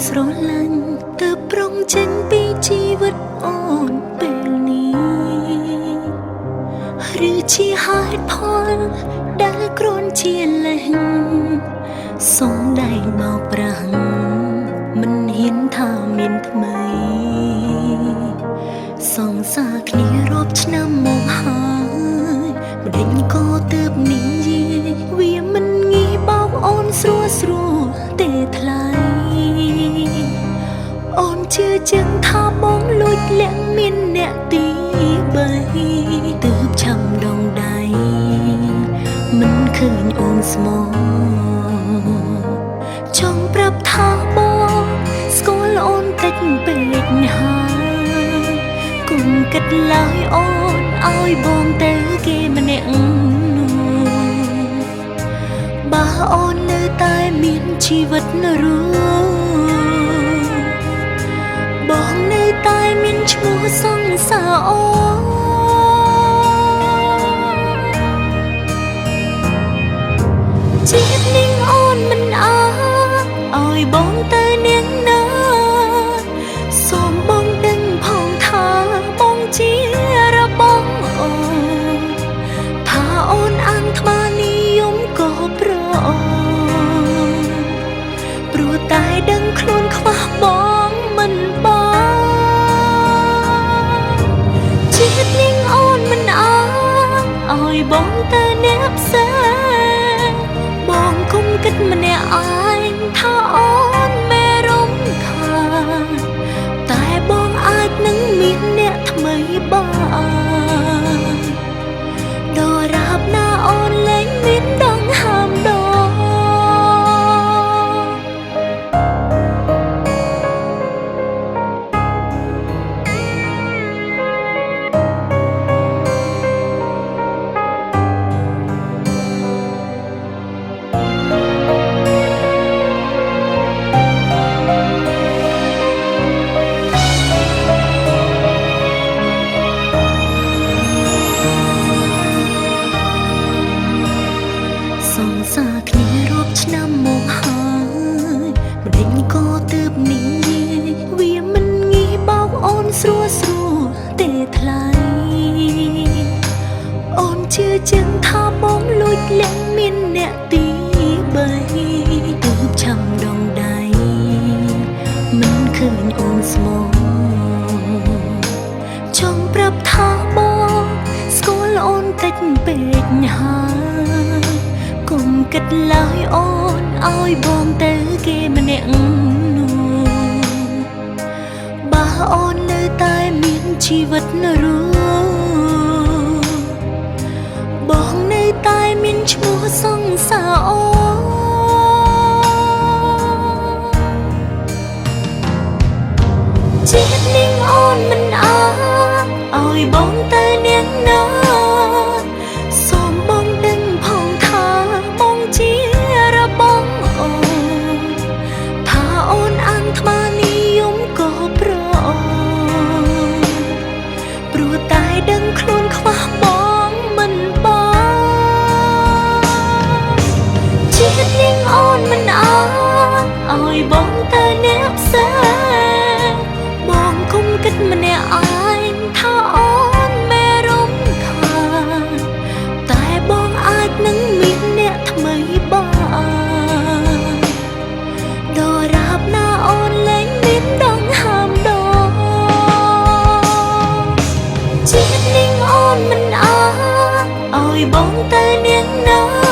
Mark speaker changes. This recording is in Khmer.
Speaker 1: ស្រឡាញ់ទើបប្រងចេញពីជីវិតអូនពេលនេះឬជាហេតុផលដែលគ្រាន់ជាលេងសុំដៃបោកប្រាំងមិនហ៊ានថាមានថ្មីសង្សារគ្នារាប់ឆ្នាំមកហើយម្ដេចក៏ទើបនិយាយវាមិនងាយបោកអូនស្រួលទេថ្លៃអូនជឿជាងថាបងលួចលាក់មានអ្នកទី3ទើបឆាំដងដៃមិនឃើញអូនស្មោះចង់ប្រាប់ថាបងស្គាល់អូនតិចពេកហើយគុំគិតឡើយអូនឲ្យបងទៅគេម្នាក់នោះបើអូននៅតែមានជីវិតរស់បងនៅតែមានឈ្មោះសង្សារអូនជាតិនេះអូនមិនអើឲ្យបងទៅនាងណាសូមបងដឹងផងថាបងជារបស់អូនថាអូនអានថ្មនិយមក៏ប្រអូនព្រោះតែដឹងខ្លួនខ្វះបងមិនបងជាតិនាងអូនមិនអើឲ្យបងទៅអ្នកផ្សេងបងគុំគិតម្នាក់ឯងថាអូនមេរំខានតែបងអាចនឹងមានអ្នកថ្មីបានដរាបណាអូនលែងមានដងហើមដងសង្សារគ្នារាប់ឆ្នាំមកហើយម្ដេចក៏ទើបនិយាយវាមិនងាយបោកអូនស្រួលទេថ្លៃអូនជឿជាងថាបងលួចលាក់មានអ្នកទី3ទើបឆាំដងដៃមិនឃើញអូនស្មោះចង់ប្រាប់ថាបងស្គាល់អូនតិចពេកហើយគុំគិតឡើយអូនឲ្យបងទៅគេម្នាក់នោះបើអូននៅតែមានជីវិតរស់បងនៅតែមានឈ្មោះសង្សារអូជាតិនាងអូនមិនអើឲ្យបងទៅនាងណាសូមបងដឹងផងថាបងជារបស់អូនថាអូនអានថ្មនិយមក៏ប្រអូនព្រោះតែដឹងខ្លួនខ្វះបងមិនបងជាតិនាងអូនមិនអើឲ្យបងទៅអ្នកផ្សេងបងគុំគិតម្នាក់ឯងថាអូនមេរំខានតែបងអាចនឹងមានអ្នកថ្មីបានដរាបណាអូនលែងមានដងហើមដងជាតិនាងអូនមិនអើឲ្យបងទៅនាងណា